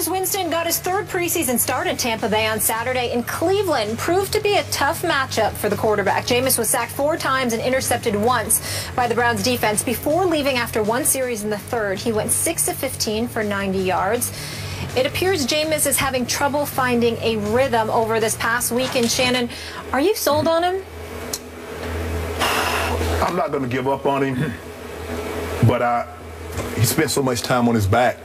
Jameis Winston got his third preseason start in Tampa Bay on Saturday, and Cleveland proved to be a tough matchup for the quarterback. Jameis was sacked 4 times and intercepted once by the Browns defense before leaving after one series in the third. He went 6 of 15 for 90 yards. It appears Jameis is having trouble finding a rhythm over this past weekend. Shannon, are you sold on him? I'm not going to give up on him, but he spent so much time on his back.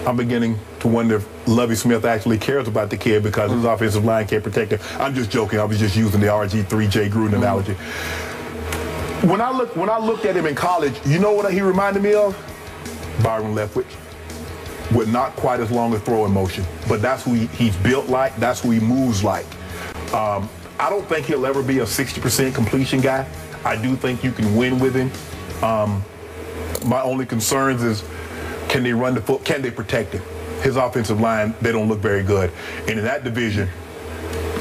I'm beginning to wonder if Lovie Smith actually cares about the kid because his offensive line can't protect him. I'm just joking. I was just using the RG3 Jay Gruden analogy. When I looked at him in college, you know what he reminded me of? Byron Leftwich, with not quite as long a throwing motion, but that's who he's built like. That's who he moves like. I don't think he'll ever be a 60% completion guy. I do think you can win with him. My only concerns is, can they run the foot? Can they protect him? His offensive line, they don't look very good. And in that division,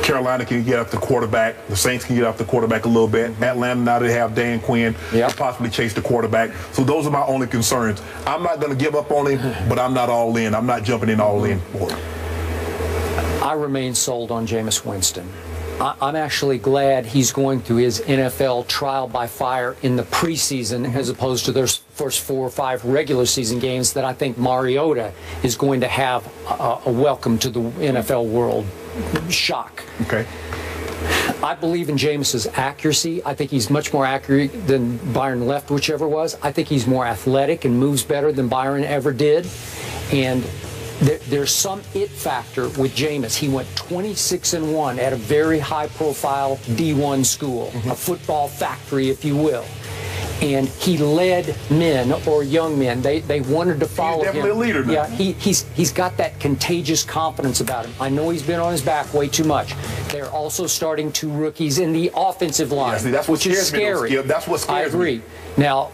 Carolina can get up the quarterback. The Saints can get up the quarterback a little bit. Atlanta, now they have Dan Quinn, can possibly chase the quarterback. So those are my only concerns. I'm not going to give up on him, but I'm not all in. I'm not jumping in all in for him. I remain sold on Jameis Winston. I'm actually glad he's going through his NFL trial by fire in the preseason as opposed to their first 4 or 5 regular season games that I think Mariota is going to have a welcome to the NFL world shock. Okay. I believe in Jameis's accuracy. I think he's much more accurate than Byron Leftwich ever was. I think he's more athletic and moves better than Byron ever did. And there's some it factor with Jameis. He went 26-1 at a very high-profile D1 school, a football factory, if you will. And he led men or young men. They wanted to follow him. He's definitely a leader now. Yeah, he's got that contagious confidence about him. I know he's been on his back way too much. They're also starting 2 rookies in the offensive line, see, that's which is scary. Me, that's what scares me. I agree. Me. Now,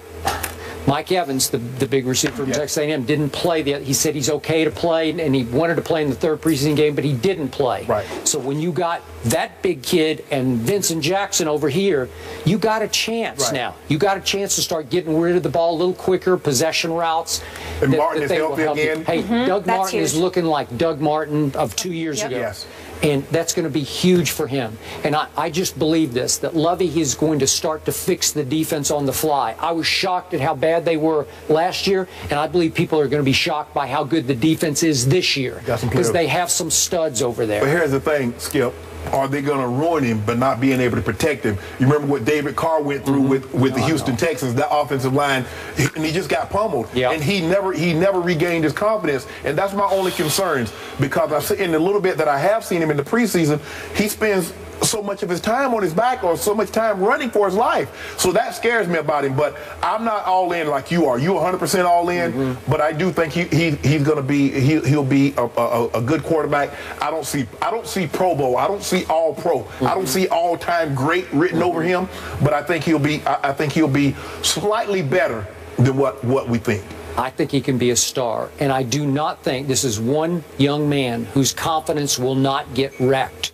Mike Evans, the big receiver from Texas A&M, didn't play. He said he's okay to play, and he wanted to play in the 3rd preseason game, but he didn't play. Right. So when you got that big kid and Vincent Jackson over here, you got a chance now. You got a chance to start getting rid of the ball a little quicker, possession routes. And Martin is healthy again. Hey, Doug Martin is looking like Doug Martin of 2 years ago. Yes. And that's going to be huge for him. And I just believe this, that Lovie is going to start to fix the defense on the fly. I was shocked at how bad they were last year, and I believe people are going to be shocked by how good the defense is this year. Because they have some studs over there. But here's the thing, Skip. Are they going to ruin him but not being able to protect him? You remember what David Carr went through with the Houston Texans, that offensive line, and he just got pummeled. And he never regained his confidence. And that's my only concerns, because in the little bit that I have seen him in the preseason, he spends so much of his time on his back or so much time running for his life. So that scares me about him. But I'm not all in like you are. You 100% all in. But I do think he's going to be he'll be a good quarterback. I don't see Pro Bowl. I don't see All Pro. I don't see all-time great written over him. But I think he'll be slightly better than what we think. I think he can be a star. And I do not think this is one young man whose confidence will not get wrecked.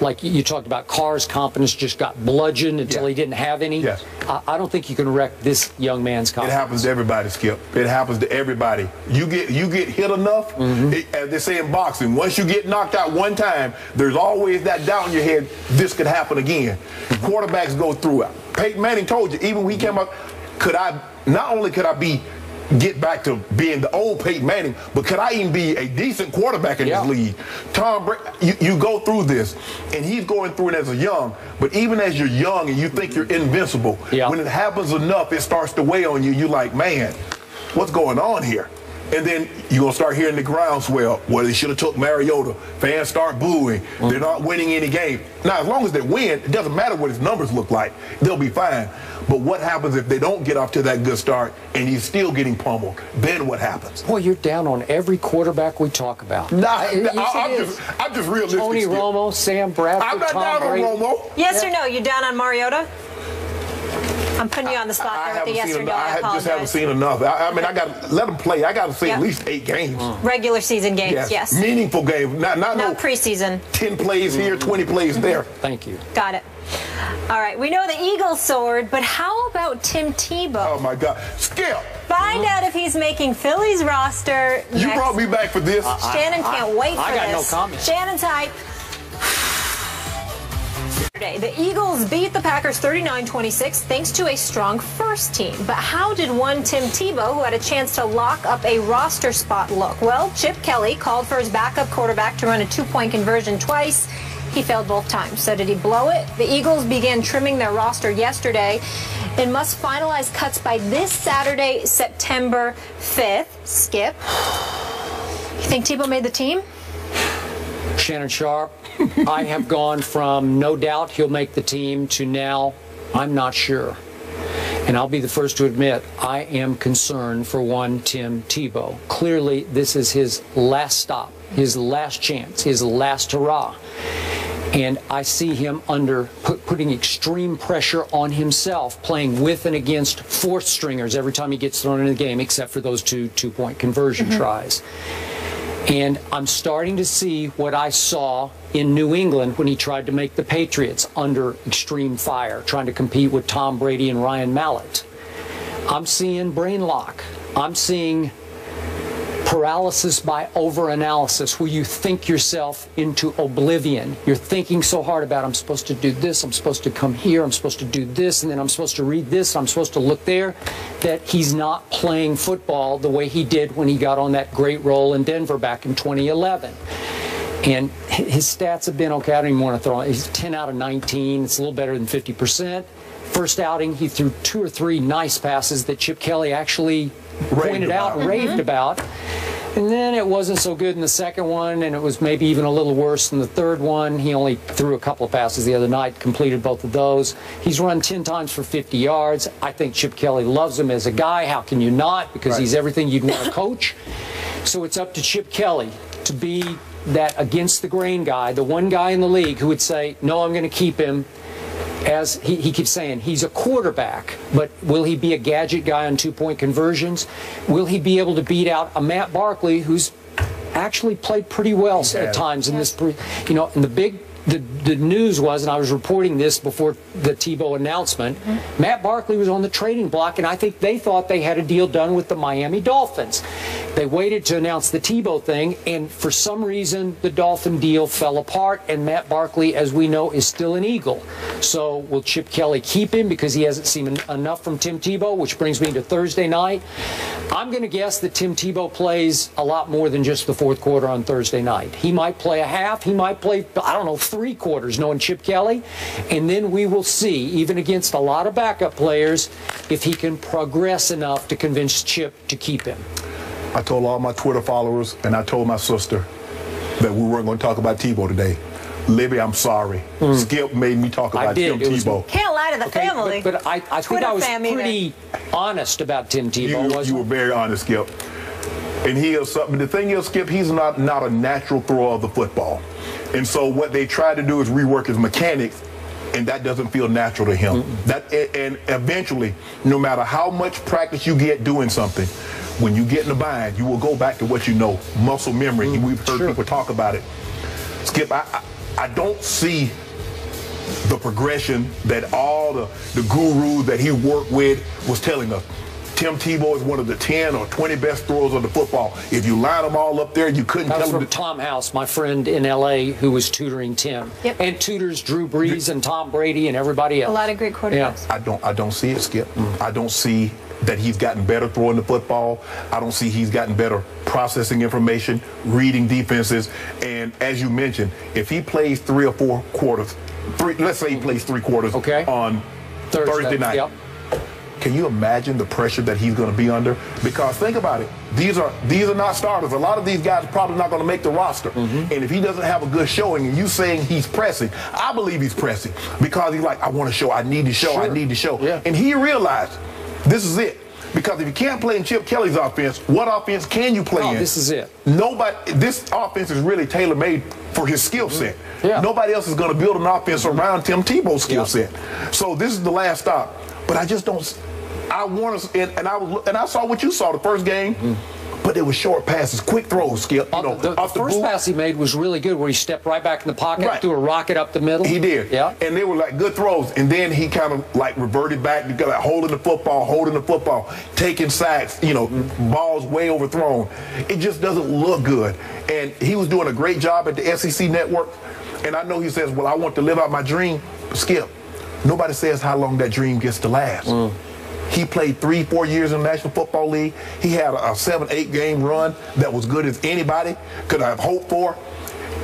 Like you talked about, Carr's confidence just got bludgeoned until he didn't have any. Yes. I don't think you can wreck this young man's confidence. It happens to everybody, Skip. It happens to everybody. You get hit enough, as they say in boxing, once you get knocked out one time, there's always that doubt in your head, this could happen again. Quarterbacks go through it. Peyton Manning told you, even when he came up, not only could I get back to being the old Peyton Manning, but could I even be a decent quarterback in this league? Tom Brady, you go through this, and he's going through it as a young, but even as you're young and you think you're invincible, when it happens enough, it starts to weigh on you. You're like, man, what's going on here? And then you're going to start hearing the groundswell. Well, they should have took Mariota. Fans start booing. They're not winning any game. Now, as long as they win, it doesn't matter what his numbers look like. They'll be fine. But what happens if they don't get off to that good start and he's still getting pummeled? Then what happens? Boy, you're down on every quarterback we talk about. I'm just realistic. Tony Romo, Sam Bradford, I'm not down on Romo. Yes or no? You down on Mariota? I'm putting you on the spot there with the yes or no. I just haven't seen enough. I mean, I got to let them play. I got to see at least 8 games. Regular season games, yes. Meaningful games, not no preseason. 10 plays here, 20 plays there. Thank you. Got it. All right, we know the Eagles soared, but how about Tim Tebow? Oh, my God. Skip! Find out if he's making Philly's roster next. You brought me back for this. Shannon can't wait for this. I got no comment. Shannon's hype. The Eagles beat the Packers 39-26 thanks to a strong first team. But how did one Tim Tebow, who had a chance to lock up a roster spot, look? Well, Chip Kelly called for his backup quarterback to run a two-point conversion twice. He failed both times. So did he blow it? The Eagles began trimming their roster yesterday and must finalize cuts by this Saturday, September 5th. Skip, you think Tebow made the team? Shannon Sharp, I have gone from no doubt he'll make the team to now I'm not sure. And I'll be the first to admit I am concerned for one Tim Tebow. Clearly, this is his last stop, his last chance, his last hurrah. And I see him under putting extreme pressure on himself, playing with and against fourth stringers every time he gets thrown into the game, except for those two-point conversion tries. And I'm starting to see what I saw in New England when he tried to make the Patriots under extreme fire, trying to compete with Tom Brady and Ryan Mallett. I'm seeing brain lock. I'm seeing paralysis by overanalysis, where you think yourself into oblivion. You're thinking so hard about, I'm supposed to do this, I'm supposed to come here, I'm supposed to do this, and then I'm supposed to read this, I'm supposed to look there, that he's not playing football the way he did when he got on that great roll in Denver back in 2011. And his stats have been okay. I don't even want to throw it. He's 10 out of 19. It's a little better than 50%. First outing, he threw 2 or 3 nice passes that Chip Kelly actually pointed out and raved about. And then it wasn't so good in the second one, and it was maybe even a little worse in the third one. He only threw a couple of passes the other night, completed both of those. He's run 10 times for 50 yards. I think Chip Kelly loves him as a guy. How can you not? Because he's everything you'd want to coach. So it's up to Chip Kelly to be that against-the-grain guy, the one guy in the league who would say, no, I'm going to keep him. As he keeps saying, he's a quarterback, but will he be a gadget guy on two-point conversions? Will he be able to beat out a Matt Barkley, who's actually played pretty well at times in this, you know, and the news was, and I was reporting this before the Tebow announcement, Matt Barkley was on the trading block, and I think they thought they had a deal done with the Miami Dolphins. They waited to announce the Tebow thing, and for some reason, the Dolphin deal fell apart, and Matt Barkley, as we know, is still an Eagle. So will Chip Kelly keep him because he hasn't seen enough from Tim Tebow, which brings me to Thursday night. I'm going to guess that Tim Tebow plays a lot more than just the fourth quarter on Thursday night. He might play a half. He might play, I don't know, 3 quarters, knowing Chip Kelly. And then we will see, even against a lot of backup players, if he can progress enough to convince Chip to keep him. I told all my Twitter followers, and I told my sister that we weren't going to talk about Tebow today. Libby, I'm sorry. Skip made me talk about Tim Tebow. Can't lie to the family. But I think I was pretty honest about Tim Tebow. You were very honest, Skip. And he is something. The thing is, Skip, he's not a natural thrower of the football. And so what they try to do is rework his mechanics, and that doesn't feel natural to him. And eventually, no matter how much practice you get doing something, when you get in the bind, you will go back to what you know, muscle memory. We've heard people talk about it. Skip, I don't see the progression that all the gurus that he worked with was telling us. Tim Tebow is one of the 10 or 20 best throwers of the football. If you line them all up there, you couldn't tell them. That was from Tom House, my friend in L.A., who was tutoring Tim. And tutors Drew Brees and Tom Brady and everybody else. A lot of great quarterbacks. Yeah. I don't see it, Skip. I don't see that he's gotten better throwing the football. I don't see he's gotten better processing information, reading defenses. And as you mentioned, if he plays 3 or 4 quarters, let's say he plays 3 quarters on Thursday night. Can you imagine the pressure that he's going to be under? Because think about it. These are not starters. A lot of these guys are probably not going to make the roster. And if he doesn't have a good showing and you saying he's pressing, I believe he's pressing because he's like, I want to show, I need to show, I need to show. And he realized this is it. Because if you can't play in Chip Kelly's offense, what offense can you play in? This is it. This offense is really tailor-made for his skill set. Nobody else is going to build an offense around Tim Tebow's skill set. So this is the last stop. But I just don't. I want to, and I saw what you saw the first game. but they were short passes, quick throws, Skip. You know, the first pass he made was really good, where he stepped right back in the pocket, threw a rocket up the middle. He did. Yeah. And they were like good throws. And then he kind of like reverted back to like holding the football, taking sacks, you know, balls way overthrown. It just doesn't look good. And he was doing a great job at the SEC network. And I know he says, well, I want to live out my dream. Skip, nobody says how long that dream gets to last. He played 3-4 years in the National Football League. He had a 7-8 game run that was good as anybody could have hoped for.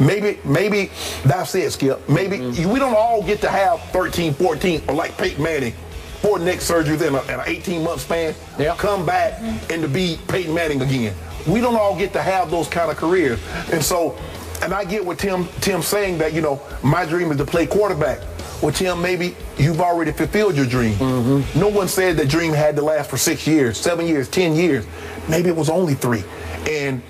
Maybe that's it, Skip. Maybe we don't all get to have 13, 14, or like Peyton Manning, 4 neck surgeries in an 18-month span, come back and to be Peyton Manning again. We don't all get to have those kind of careers. And so, and I get what Tim's saying, that, you know, my dream is to play quarterback. Well, Tim, maybe you've already fulfilled your dream. No one said that dream had to last for 6 years, 7 years, 10 years. Maybe it was only 3. And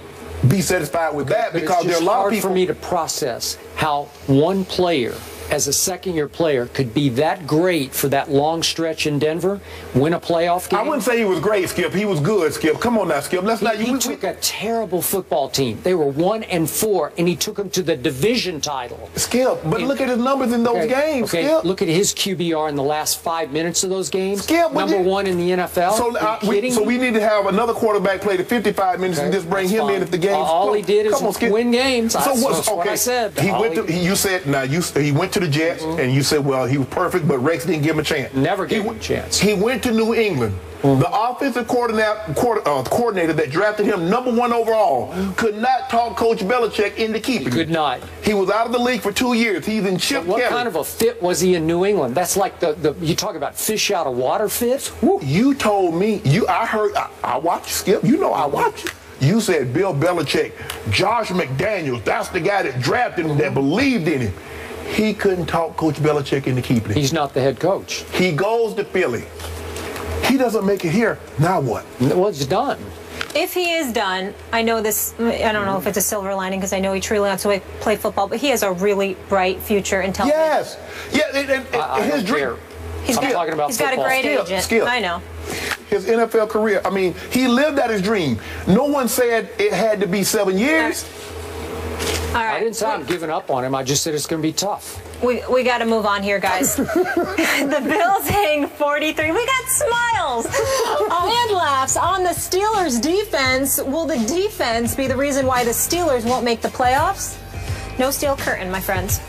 be satisfied with that, because there are a lot of people. It's hard for me to process how one player, as a second-year player, could be that great for that long stretch in Denver, win a playoff game. I wouldn't say he was great, Skip. He was good, Skip. Come on now, Skip. Let's not. He took a terrible football team. They were 1-4, and he took them to the division title. Skip, but look at his numbers in those games, Skip. Look at his QBR in the last 5 minutes of those games. Skip, number 1 in the NFL. So we need to have another quarterback play the 55 minutes and just bring him in if the game's all he did is win games. So that's what I said. He went to the Jets, and you said, well, he was perfect, but Rex didn't give him a chance. Never gave him a chance. He went to New England. The offensive coordinator that drafted him #1 overall could not talk Coach Belichick into keeping him. Could not. He was out of the league for 2 years. He's in Chip Kelly. What kind of a fit was he in New England? That's like you talk about fish out of water fit. You told me. I watched Skip. You know I watched you. You said Bill Belichick, Josh McDaniels, that's the guy that drafted him, that believed in him. He couldn't talk Coach Belichick into keeping him. He's not the head coach. He goes to Philly. He doesn't make it here. Now what? Well, it's done. If he is done, I know this, I don't know if it's a silver lining, because I know he truly wants to play football, but he has a really bright future in television. Yes. Yeah, his dream. He's got a great agent. Skip. I know. His NFL career, I mean, he lived out his dream. No one said it had to be 7 years. All right. I didn't say I'm giving up on him. I just said it's going to be tough. We got to move on here, guys. The Bills hang 43. We got smiles and laughs on the Steelers' defense. Will the defense be the reason why the Steelers won't make the playoffs? No steel curtain, my friends.